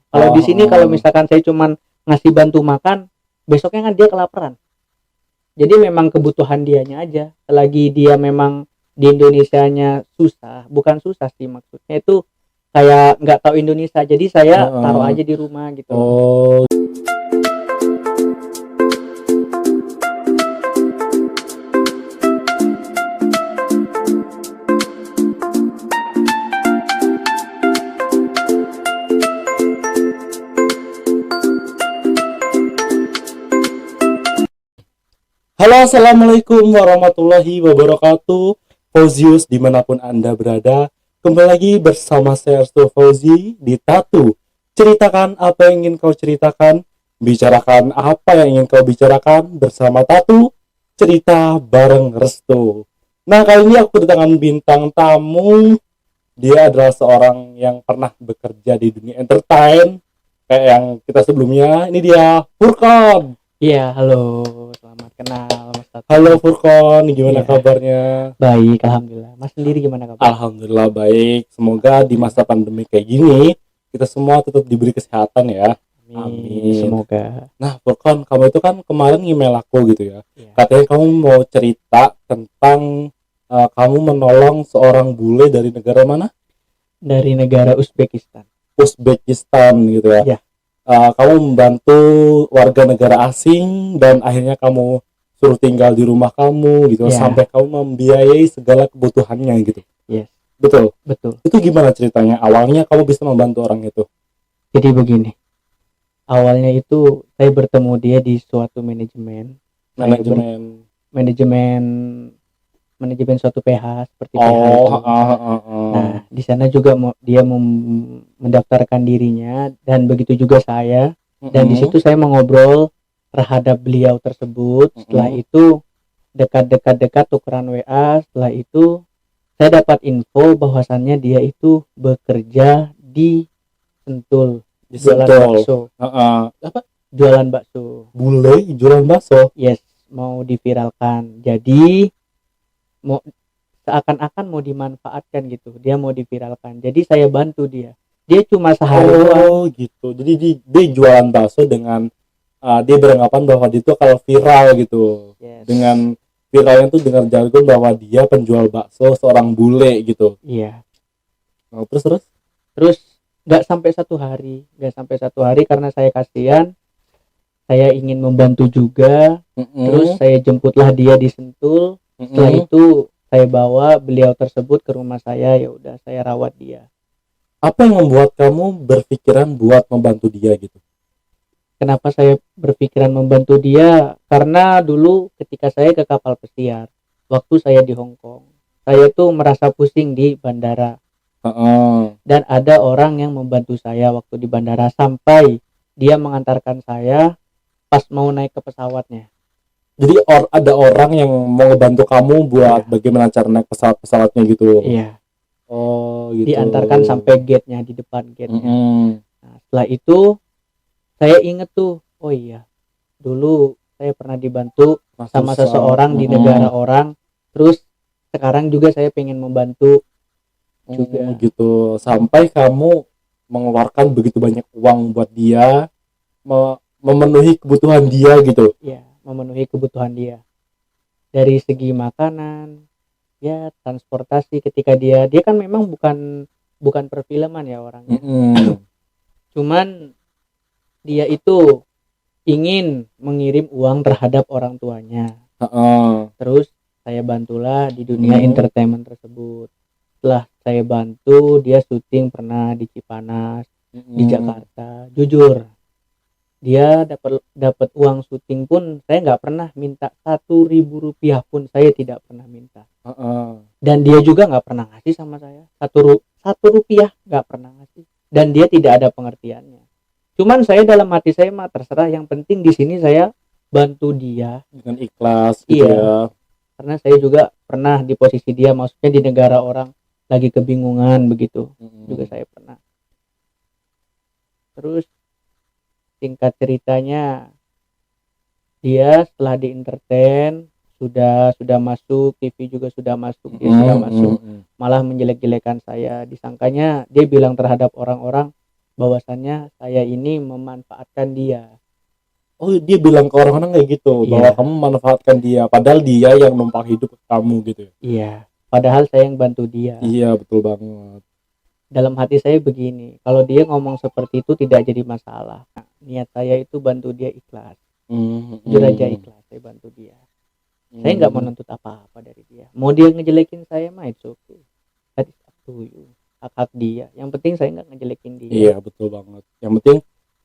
Kalau di sini kalau misalkan saya cuman ngasih bantu makan, besoknya kan dia kelaparan. Jadi memang kebutuhan dianya aja. Selagi dia memang di Indonesianya susah, bukan susah sih maksudnya itu kayak nggak tahu Indonesia. Jadi saya taruh aja di rumah gitu loh. Oh. Halo, assalamualaikum warahmatullahi wabarakatuh. Fauzius dimanapun anda berada, kembali lagi bersama saya Restu Fauzi di Tatu. Ceritakan apa yang ingin kau ceritakan, bicarakan apa yang ingin kau bicarakan bersama Tatu. Cerita bareng Restu. Nah, kali ini aku kedatangan bintang tamu. Dia adalah seorang yang pernah bekerja di dunia entertain kayak yang kita sebelumnya. Ini dia Furqan. Iya, halo, selamat kenal Mas Tatu. Halo Furqan, gimana Iya. kabarnya? Baik, alhamdulillah. Mas sendiri gimana kabar? Alhamdulillah baik. Semoga di masa pandemi kayak gini kita semua tetap diberi kesehatan ya. Amin. Semoga. Nah Furqan, kamu itu kan kemarin email aku gitu ya. Iya. Katanya kamu mau cerita tentang kamu menolong seorang bule dari negara mana? Dari negara Uzbekistan. Uzbekistan gitu ya. Iya. Kamu membantu warga negara asing dan akhirnya kamu suruh tinggal di rumah kamu gitu, Ya. sampai kamu membiayai segala kebutuhannya gitu. Yes. Betul. Betul. Itu gimana ceritanya? Awalnya kamu bisa membantu orang itu? Jadi begini. Awalnya itu saya bertemu dia di suatu manajemen suatu PH seperti PH itu. Nah, di sana juga dia mendaftarkan dirinya dan begitu juga saya. Dan di situ saya mengobrol terhadap beliau tersebut. Setelah itu dekat tukeran WA. Setelah itu saya dapat info bahwasannya dia itu bekerja di Sentul, jualan bakso. Apa? Jualan bakso. Bule jualan bakso? Yes, mau diviralkan. Jadi mau seakan-akan mau dimanfaatkan gitu. Dia mau diviralkan. Jadi saya bantu dia. Dia cuma sehari doang. Gitu. Jadi dia jualan bakso dengan dia beranggapan bahwa dia itu kalau viral gitu. Yes. Dengan viralnya tuh dengan jargon bahwa dia penjual bakso seorang bule gitu. Iya. Oh, terus nggak sampai satu hari karena saya kasihan. Saya ingin membantu juga. Terus saya jemputlah dia di Sentul. Setelah itu saya bawa beliau tersebut ke rumah saya. Ya udah, saya rawat dia. Apa yang membuat kamu berpikiran buat membantu dia gitu? Kenapa saya berpikiran membantu dia? Karena dulu ketika saya ke kapal pesiar, waktu saya di Hong Kong, saya tuh merasa pusing di bandara. Dan ada orang yang membantu saya waktu di bandara sampai dia mengantarkan saya pas mau naik ke pesawatnya. Jadi ada orang yang mau bantu kamu buat bagaimana cara naik pesawatnya gitu. Iya. Oh gitu. Diantarkan sampai gate-nya, di depan gate-nya. Nah, setelah itu saya inget tuh, oh iya, dulu saya pernah dibantu sama seseorang di negara orang. Terus sekarang juga saya pengen membantu juga. Gitu. Sampai kamu mengeluarkan begitu banyak uang buat dia, memenuhi kebutuhan dia gitu. Iya, memenuhi kebutuhan dia. Dari segi makanan, ya transportasi ketika dia kan memang bukan perfilman ya orangnya. Cuman dia itu ingin mengirim uang terhadap orang tuanya. Terus saya bantulah di dunia entertainment tersebut. Setelah saya bantu, dia syuting pernah di Cipanas, di Jakarta. Jujur, dia dapat uang syuting pun saya nggak pernah minta 1.000 rupiah pun, saya tidak pernah minta. Dan dia juga nggak pernah ngasih sama saya satu rupiah, nggak pernah ngasih. Dan dia tidak ada pengertiannya. Cuman saya dalam hati saya mah terserah, yang penting di sini saya bantu dia dengan ikhlas gitu. Ya. Karena saya juga pernah di posisi dia, maksudnya di negara orang lagi kebingungan begitu. Juga saya pernah. Terus singkat ceritanya, dia setelah di entertain sudah masuk TV juga, sudah masuk, malah menjelek-jelekan saya. Disangkanya dia bilang terhadap orang-orang, bahwasannya saya ini memanfaatkan dia. Oh, dia bilang ke orang-orang kayak gitu, bahwa Iya. kamu memanfaatkan dia, padahal dia yang numpang hidup ke kamu gitu ya? Iya, padahal saya yang bantu dia. Iya, betul banget. Dalam hati saya begini, kalau dia ngomong seperti itu tidak jadi masalah. Nah, niat saya itu bantu dia ikhlas. Jujur aja ikhlas, saya bantu dia. Saya nggak mau nuntut apa-apa dari dia. Mau dia ngejelekin saya mah it's okay. That is up to you. Hak-hak dia. Yang penting saya nggak ngejelekin dia. Iya, betul banget. Yang penting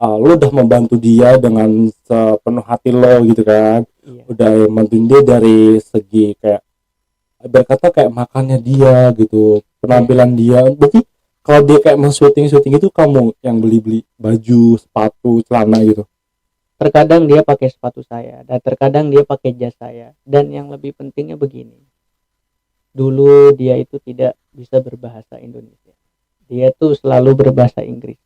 lu udah membantu dia dengan sepenuh hati lo gitu kan. Iya. Udah bantuin dia dari segi kayak berkata kayak makannya dia gitu, penampilan dia. Berarti kalau dia kayak mau syuting itu kamu yang beli baju, sepatu, celana gitu. Terkadang dia pakai sepatu saya dan terkadang dia pakai jas saya. Dan yang lebih pentingnya begini. Dulu dia itu tidak bisa berbahasa Indonesia. Dia tuh selalu berbahasa Inggris.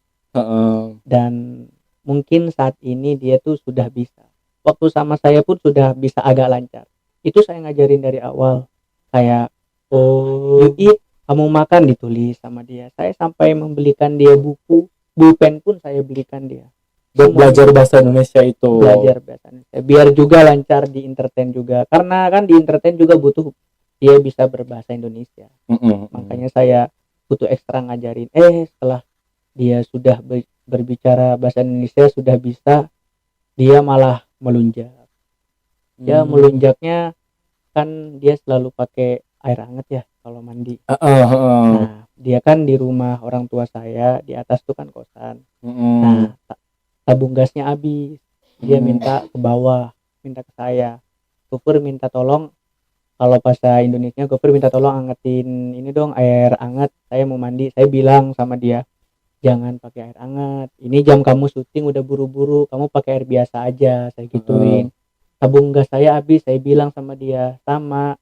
Dan mungkin saat ini dia tuh sudah bisa. Waktu sama saya pun sudah bisa agak lancar. Itu saya ngajarin dari awal. Kayak you eat, kamu makan, ditulis sama dia. Saya sampai membelikan dia buku, pulpen pun saya belikan dia. Buat belajar bahasa Indonesia itu. Belajar bahasa Indonesia. Biar juga lancar di entertain juga. Karena kan di entertain juga butuh dia bisa berbahasa Indonesia. Makanya saya butuh ekstra ngajarin. Setelah dia sudah berbicara bahasa Indonesia, sudah bisa, dia malah melunjak. Ya melunjaknya kan dia selalu pakai air hangat ya kalau mandi. Nah, dia kan di rumah orang tua saya, di atas tuh kan kosan. Nah, tabung gasnya habis. Dia minta ke bawah, minta ke saya. Gofur minta tolong, kalau bahasa Indonesia Gofur minta tolong angetin ini dong, air hangat, saya mau mandi. Saya bilang sama dia, jangan pakai air hangat, ini jam kamu syuting udah buru-buru, kamu pakai air biasa aja, saya gituin. Tabung gas saya habis, saya bilang sama dia, sama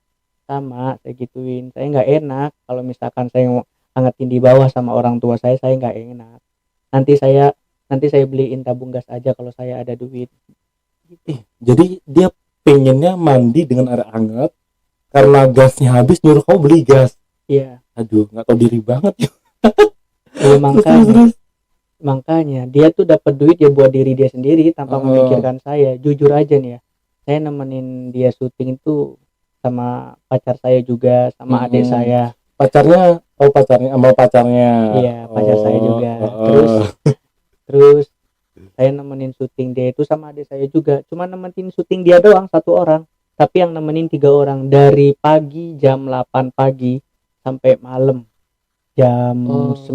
saya gituin. Saya nggak enak kalau misalkan saya mau angetin di bawah sama orang tua saya nggak enak. Nanti saya beliin tabung gas aja kalau saya ada duit. Jadi dia pengennya mandi dengan air hangat karena gasnya habis, nyuruh kamu beli gas. Iya. Aduh, nggak tahu diri banget ya. Makanya dia tuh dapat duit ya buat diri dia sendiri tanpa memikirkan saya. Jujur aja nih ya, saya nemenin dia syuting itu sama pacar saya juga, sama adik saya. Pacarnya sama pacarnya. Iya, pacar saya juga. Terus saya nemenin syuting dia itu sama adik saya juga. Cuma nemenin syuting dia doang satu orang, tapi yang nemenin 3 orang dari pagi jam 8 pagi sampai malam jam 9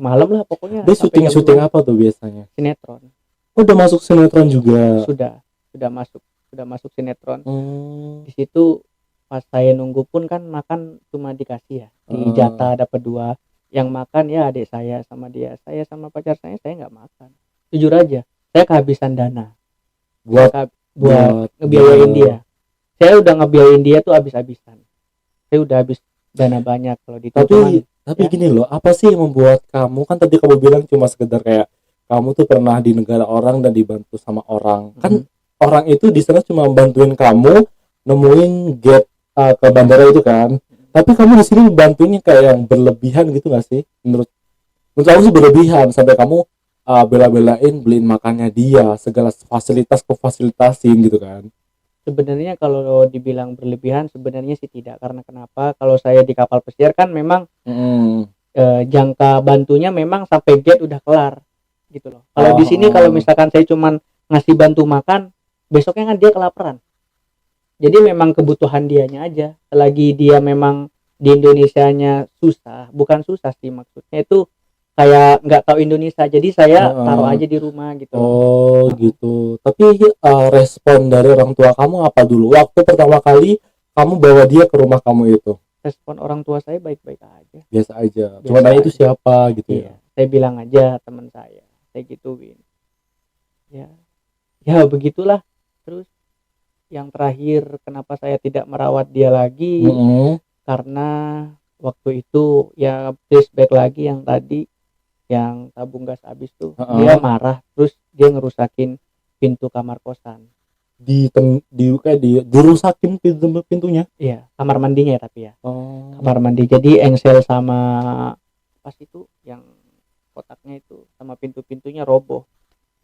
malam lah pokoknya. Dia syuting apa tuh biasanya? Sinetron. Udah masuk sinetron juga. Sudah masuk sinetron. Di situ pas saya nunggu pun kan makan cuma dikasih ya, di jatah dapat 2. Yang makan ya adik saya sama dia. Saya sama pacar saya nggak makan. Jujur aja, saya kehabisan dana buat ngebiayain dia. Saya udah ngebiayain dia tuh habis-habisan. Saya udah habis dana banyak kalau di tapi ya? Gini loh, apa sih yang membuat kamu, kan tadi kamu bilang cuma sekedar kayak kamu tuh pernah di negara orang dan dibantu sama orang. Kan orang itu di sana cuma bantuin kamu nemuin gate ke bandara itu kan. Tapi kamu di sini bantuinnya kayak yang berlebihan gitu gak sih? Menurut aku sih berlebihan, sampai kamu bela-belain beliin makannya dia, segala fasilitas fasilitasin gitu kan. Sebenarnya kalau dibilang berlebihan sebenarnya sih tidak, karena kenapa, kalau saya di kapal pesiar kan memang jangka bantunya memang sampai gate udah kelar gitu loh. Kalau di sini kalau misalkan saya cuman ngasih bantu makan, besoknya kan dia kelaparan. Jadi memang kebutuhan dianya aja. Selagi dia memang di Indonesianya susah, bukan susah sih maksudnya itu kayak nggak tahu Indonesia, jadi saya taruh aja di rumah gitu. Gitu. Tapi respon dari orang tua kamu apa dulu waktu pertama kali kamu bawa dia ke rumah kamu itu? Respon orang tua saya baik-baik aja. Biasa aja. Cuma nanya itu siapa gitu. Iya, saya bilang aja teman saya gituin. Ya begitulah. Terus yang terakhir kenapa saya tidak merawat dia lagi, karena waktu itu ya flashback lagi yang tadi, yang tabung gas habis tuh, dia marah, terus dia ngerusakin pintu kamar kosan. Dirusakin pintunya? Iya, kamar mandinya ya, tapi ya kamar mandi. Jadi engsel sama pas itu yang kotaknya itu sama pintu-pintunya roboh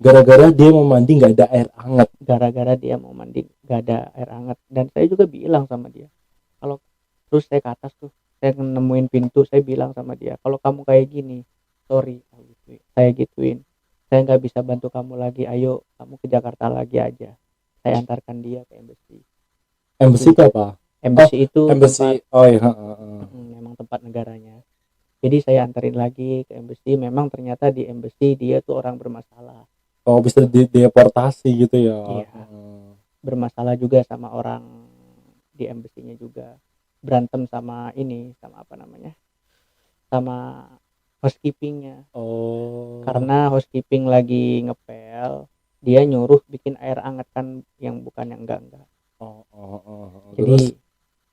Gara-gara dia mau mandi nggak ada air hangat. gara-gara dia mau mandi gak ada air hangat. Dan saya juga bilang sama dia kalau, terus saya ke atas tuh, saya nemuin pintu, saya bilang sama dia kalau kamu kayak gini, sorry, saya gituin, saya nggak bisa bantu kamu lagi, ayo kamu ke Jakarta lagi aja. Saya antarkan dia ke embassy. Embassy itu apa? Embassy itu Embassy. tempat, Oh iya. memang tempat negaranya. Jadi saya anterin lagi ke embassy. Memang ternyata di embassy dia tuh orang bermasalah. Oh, bisa deportasi gitu ya. Iya, bermasalah juga sama orang di embassy-nya juga. Berantem sama ini, sama apa namanya? Sama housekeeping-nya. Oh. Karena housekeeping lagi ngepel, dia nyuruh bikin air hangat kan yang bukan yang enggak. Terus? Jadi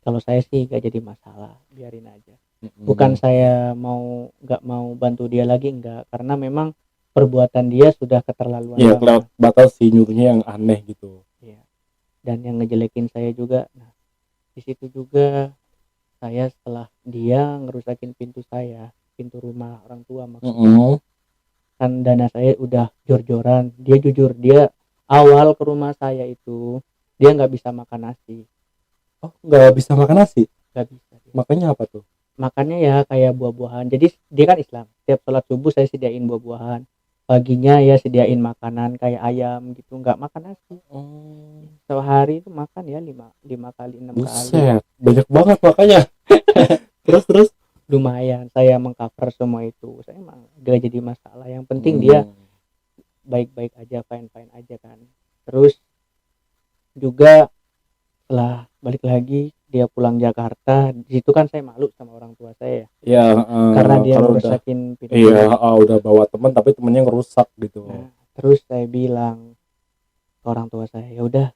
kalau saya sih gak jadi masalah, biarin aja. Bukan saya nggak mau bantu dia lagi, enggak, karena memang perbuatan dia sudah keterlaluan Iya, banget. kelewat batas sih, nyuruhnya yang aneh gitu. Iya. Dan yang ngejelekin saya juga. Nah, di situ juga saya setelah dia ngerusakin pintu saya, pintu rumah orang tua maksudnya. Kan dana saya udah jor-joran. Dia jujur, dia awal ke rumah saya itu dia nggak bisa makan nasi. Oh, nggak bisa makan nasi? Nggak bisa dia. Makanya apa tuh? Makannya ya kayak buah-buahan. Jadi dia kan Islam, tiap sholat subuh saya sediain buah-buahan, paginya ya sediain makanan kayak ayam gitu, nggak makan nasi. Sehari itu makan ya 5 kali 6 kali. Buset, banyak banget makanya. terus Lumayan saya mengcover semua itu. Saya emang gak jadi masalah, yang penting dia baik-baik aja, fine-fine aja kan. Terus juga setelah balik lagi dia pulang Jakarta, di situ kan saya malu sama orang tua saya ya. karena dia Kalau ngerusakin pintu. Iya, udah bawa teman tapi temennya ngerusak gitu. Nah, terus saya bilang ke orang tua saya, ya udah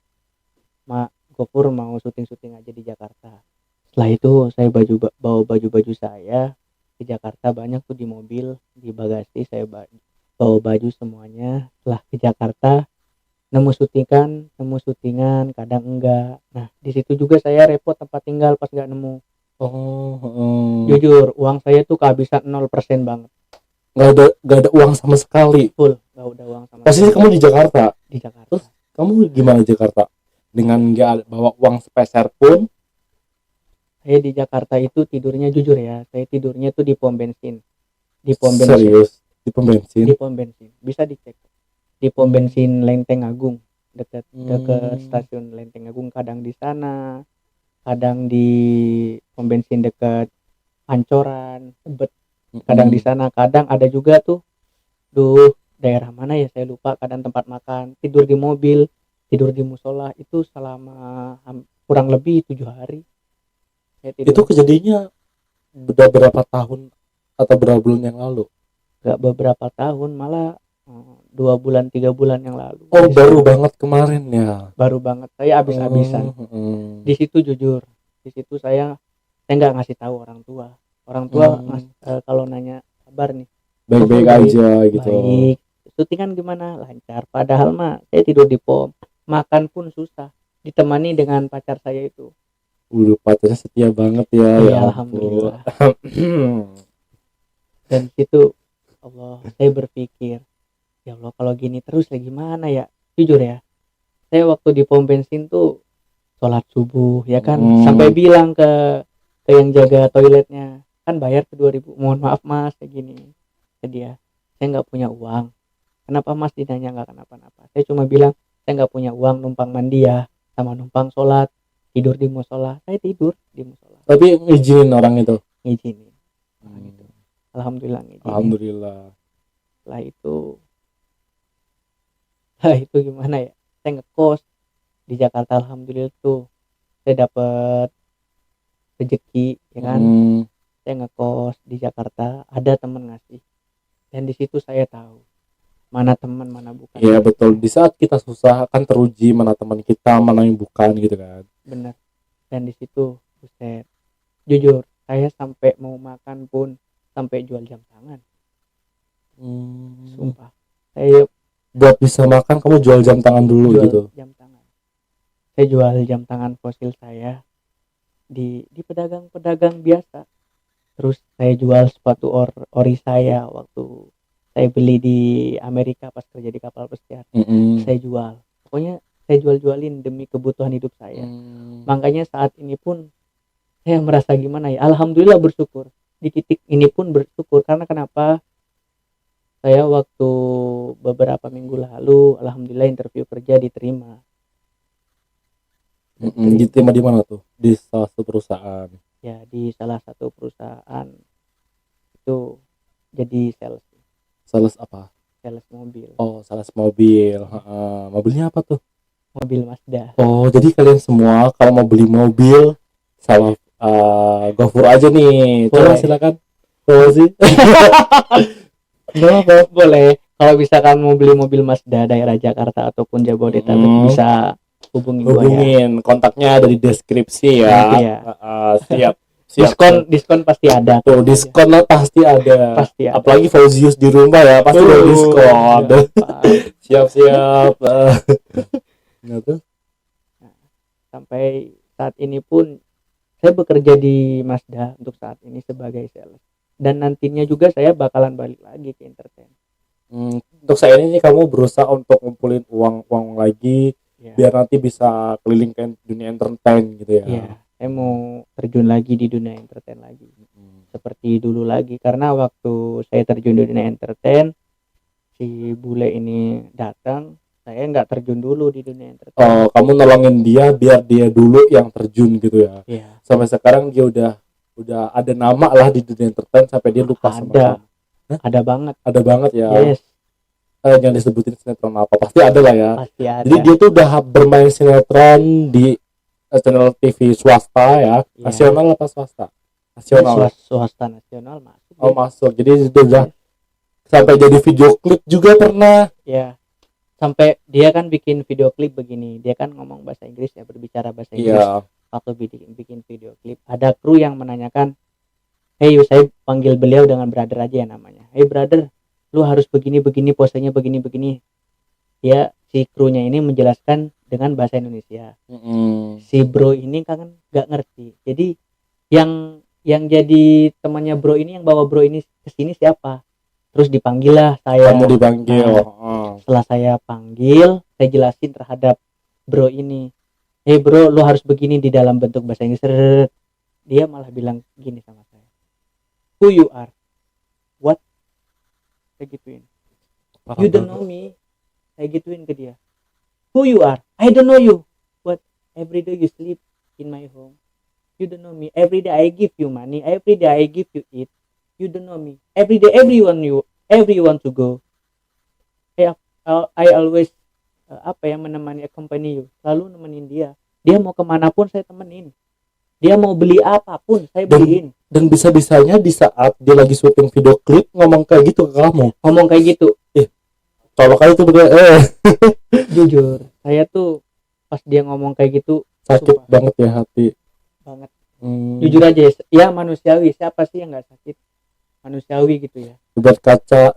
mak, Gopur mau syuting aja di Jakarta. Setelah itu saya bawa baju saya ke Jakarta, banyak tuh di mobil, di bagasi saya bawa baju semuanya. Setelah ke Jakarta nemu syutingan, kadang enggak. Nah, di situ juga saya repot tempat tinggal pas nggak nemu. Jujur, uang saya tuh kehabisan 0% banget. Nggak ada uang sama sekali. Full, nggak ada uang sama Posisi sekali. kamu di Jakarta. Di Jakarta. Terus kamu gimana di Jakarta? Dengan nggak bawa uang sepeser pun? Saya di Jakarta itu tidurnya, jujur ya, saya tidurnya tuh di pom bensin. Di pom bensin. Serius? Di pom bensin? Di pom bensin. Bisa dicek. Di pom bensin Lenteng Agung, dekat stasiun Lenteng Agung. Kadang di sana, kadang di pom bensin dekat Pancoran, Tebet. Kadang di sana, kadang ada juga tuh, daerah mana ya saya lupa. Kadang tempat makan, tidur di mobil, tidur di musola, itu selama kurang lebih 7 hari. Itu kejadiannya udah berapa tahun atau berapa bulan yang lalu? Gak beberapa tahun, malah 2 bulan 3 bulan yang lalu. Oh, baru banget kemarin ya? Baru banget, saya habis-habisan. Di situ jujur, di situ saya nggak ngasih tahu orang tua. Kalau nanya kabar nih, baik-baik aja gitu. Baik, syutingan gimana? Lancar. Padahal mah saya tidur di pom, makan pun susah, ditemani dengan pacar saya itu. Pacarnya setia banget ya. Ya, alhamdulillah. Dan situ Allah, saya berpikir, ya Allah, kalau gini terus lagi gimana ya? Jujur ya, saya waktu di pom bensin tuh sholat subuh ya kan, sampai bilang ke yang jaga toiletnya, kan bayar ke 2.000, mohon maaf mas kayak gini ke dia, saya nggak punya uang. Kenapa mas ditanya? Nggak kenapa-napa, saya cuma bilang saya nggak punya uang numpang mandi ya, sama numpang sholat, tidur di musola. Saya tidur di musola. Tapi ngizinin orang itu? Ngizinin. Gitu. Alhamdulillah ngizinin. Alhamdulillah. Setelah itu gimana ya, saya ngekos di Jakarta. Alhamdulillah tuh saya dapat rezeki ya kan. Saya ngekos di Jakarta, ada teman ngasih, dan di situ saya tahu mana teman mana bukan. Iya betul, di saat kita susah akan teruji mana teman kita, mana yang bukan gitu kan. Benar. Dan di situ buset, jujur saya sampai mau makan pun sampai jual jam tangan. Sumpah, saya buat bisa makan kamu jual jam tangan dulu jual gitu. Jam tangan. Saya jual jam tangan fosil saya di pedagang-pedagang biasa. Terus saya jual sepatu ori saya waktu saya beli di Amerika pas kerja di kapal pesiar, saya jual. Pokoknya saya jual-jualin demi kebutuhan hidup saya. Makanya saat ini pun saya merasa gimana ya, alhamdulillah bersyukur. Di titik ini pun bersyukur karena kenapa? Saya waktu beberapa minggu lalu alhamdulillah interview kerja diterima. Diterima di mana tuh? Di salah satu perusahaan. Ya, di salah satu perusahaan itu jadi sales. Sales apa? Sales mobil. Oh, sales mobil. Mobilnya apa tuh? Mobil Mazda. Oh, jadi kalian semua kalau mau beli mobil sama GoFur aja nih. Coba silakan. Sih. Boleh. Kalau misalkan mau beli mobil Mazda daerah Jakarta ataupun Jabodetabek bisa hubungin. Kontaknya ada di deskripsi ya. Siap. Diskon pasti ada. Tuh, diskon lah pasti ada. Pasti ada. Apalagi Fauzius di rumah ya, pasti ada diskon. Siap. Sampai saat ini pun saya bekerja di Mazda untuk saat ini sebagai sales. Dan nantinya juga saya bakalan balik lagi ke entertain. Untuk saya ini kamu berusaha untuk ngumpulin uang lagi biar nanti bisa keliling ke dunia entertain gitu ya. Iya, saya mau terjun lagi di dunia entertain lagi. Seperti dulu lagi, karena waktu saya terjun di dunia entertain, si bule ini datang, saya nggak terjun dulu di dunia entertain. Oh, kamu nolongin dia biar dia dulu yang terjun gitu ya. Iya. Sampai sekarang dia udah ada nama lah di dunia entertain sampai dia lupa sama kamu. Ada banget ya. Yes. Yang disebutin sinetron apa pasti ada lah ya. Pasti ada. Jadi dia tuh udah bermain sinetron di channel TV swasta ya. Nasional apa swasta? Nasional. Swasta nasional masuk. Oh, masuk. Jadi itu udah sampai jadi video klip juga pernah. Ya. Sampai dia kan bikin video klip begini. Dia kan ngomong bahasa Inggris ya, berbicara bahasa Inggris. Iya. Waktu bikin video klip, ada kru yang menanyakan, "Hey, saya panggil beliau dengan brother aja ya namanya. Hey brother, lu harus begini posenya begini." Ya, si krunya ini menjelaskan dengan bahasa Indonesia. Si bro ini kan nggak ngerti. Jadi yang jadi temannya bro ini, yang bawa bro ini ke sini siapa? Terus dipanggil lah saya. Kamu dipanggil. Setelah saya panggil, saya jelasin terhadap bro ini. Hey bro, lu harus begini di dalam bentuk bahasa Inggris. Dia malah bilang gini sama saya. Who you are? What? Saya gituin. You don't know me. Saya gituin ke dia. Who you are? I don't know you. What? Every day you sleep in my home. You don't know me. Every day I give you money. Every day I give you eat. You don't know me. Every day everyone to go. I always menemani accompany you, selalu nemenin dia mau kemanapun saya temenin, dia mau beli apapun saya beliin. Dan bisa-bisanya di saat dia lagi syuting video klip ngomong kayak gitu ke kamu, kalau kali itu jujur saya tuh pas dia ngomong kayak gitu sakit banget ya hati banget. Jujur aja ya, manusiawi, siapa sih yang nggak sakit, manusiawi gitu ya. berkata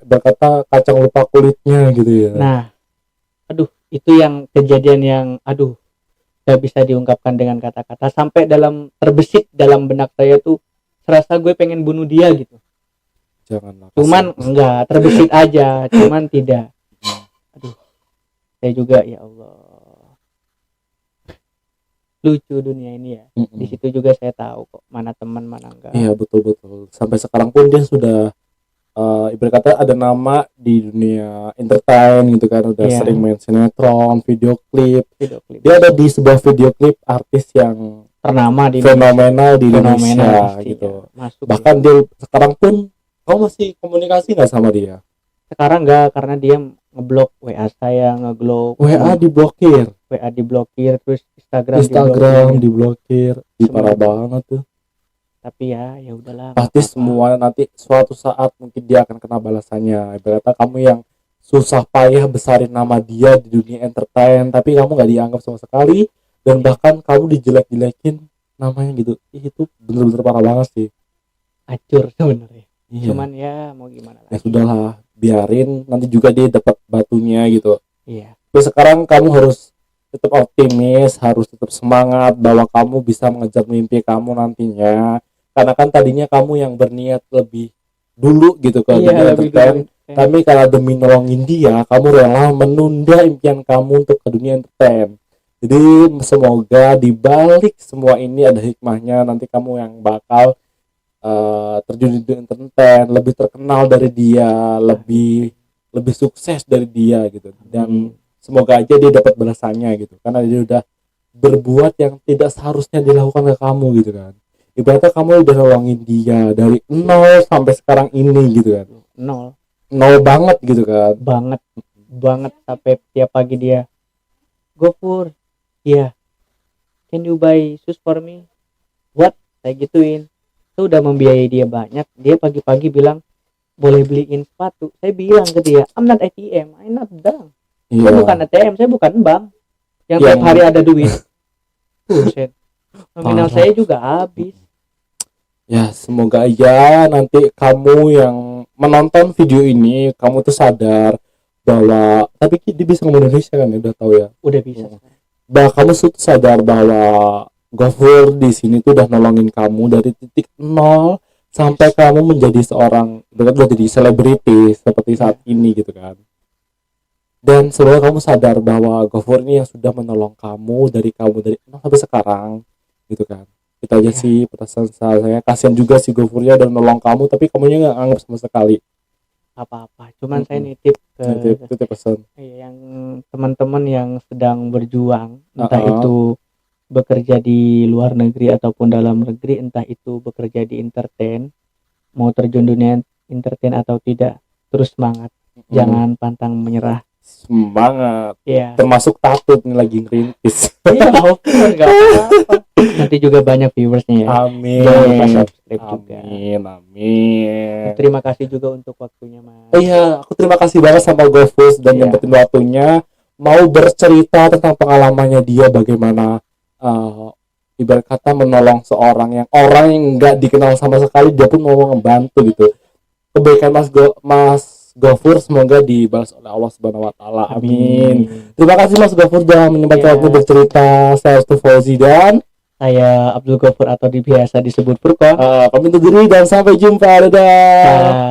kacang lupa kulitnya gitu ya. Nah, itu yang kejadian yang gak bisa diungkapkan dengan kata-kata, sampai terbesit dalam benak saya tuh serasa gue pengen bunuh dia gitu. Janganlah. Cuman enggak, terbesit aja, cuman tidak. Saya juga ya Allah. Lucu dunia ini ya. Di situ juga saya tahu kok mana teman mana enggak. Iya, betul. Sampai sekarang pun dia sudah ibarat kata ada nama di dunia entertain gitu kan, udah sering main sinetron, video klip. Dia ada di sebuah video klip artis yang ternama fenomenal di Indonesia gitu. Masuk bahkan dia sekarang pun kamu masih komunikasi nggak sama dia? Sekarang enggak, karena dia ngeblok WA saya, WA diblokir, terus Instagram diblokir. Parah banget tuh. Tapi ya udahlah, pasti semua nanti suatu saat mungkin dia akan kena balasannya. Ibaratnya kamu yang susah payah besarin nama dia di dunia entertain, tapi kamu nggak dianggap sama sekali, dan bahkan kamu dijelek-jelekin namanya gitu. Itu bener-bener parah banget sih, hancur sebenarnya. Cuman ya mau gimana lagi, ya sudahlah, biarin, nanti juga dia dapat batunya gitu. Tapi sekarang kamu harus tetap optimis, harus tetap semangat bahwa kamu bisa mengejar mimpi kamu nantinya. Karena kan tadinya kamu yang berniat lebih dulu gitu ke dunia entertain, Tapi karena demi nolongin dia, kamu rela menunda impian kamu untuk ke dunia entertain. Jadi semoga di balik semua ini ada hikmahnya, nanti kamu yang bakal terjun di dunia entertain, lebih terkenal dari dia, lebih sukses dari dia gitu. Dan semoga aja dia dapat balasannya gitu, karena dia udah berbuat yang tidak seharusnya dilakukan ke kamu gitu kan. Ibaratnya kamu udah nolongin dia dari nol sampai sekarang ini gitu kan. Nol banget gitu kan. Banget sampai tiap pagi dia, Gofur, iya, can you buy shoes for me? What? Saya gituin. Saya udah membiayai dia banyak. Dia pagi-pagi bilang boleh beliin sepatu. Saya bilang ke dia, I'm not ATM, I'm not bank. Saya bukan ATM, saya bukan bank yang tiap hari ada duit. Buset. Nominal saya juga habis. Ya semoga aja nanti kamu yang menonton video ini, kamu tuh sadar bahwa, tapi dia bisa ngomong Indonesia kan ya, udah tahu ya. Udah bisa. Bah kamu tuh sadar bahwa Gofur di sini tuh udah nolongin kamu dari titik nol sampai kamu menjadi seorang, udah jadi selebriti seperti saat ini gitu kan. Dan semoga kamu sadar bahwa Gofur ini yang sudah menolong kamu dari nol sampai sekarang gitu kan. Itu aja sih perasaan saya. Kasian juga si Gofurnya udah nolong kamu tapi kamunya nggak anggap sama sekali apa-apa. Cuman saya nitip pesan yang teman-teman yang sedang berjuang, entah itu bekerja di luar negeri ataupun dalam negeri, entah itu bekerja di entertain, mau terjun dunia entertain atau tidak, terus semangat, jangan pantang menyerah. Semangat ya. Termasuk takut nih lagi ngerintis. Iya, oke, nggak apa-apa. Nanti juga banyak viewersnya ya. Amin. Jangan lupa subscribe juga. Amin. Terima kasih juga untuk waktunya, Mas. Iya, aku terima kasih banget sama Gofus dan nyempetin waktunya mau bercerita tentang pengalamannya dia, bagaimana ibarat kata menolong seorang orang yang nggak dikenal sama sekali, dia pun mau ngebantu gitu. Kebaikan Mas Gofur semoga dibalas oleh Allah Subhanahu wa taala. Amin. Terima kasih Mas Gofur sudah menyempatkan waktu bercerita. Saya Restu Fauzi dan saya Abdul Gofur atau biasa disebut Furqon. Pamit undur diri dan sampai jumpa. Dadah.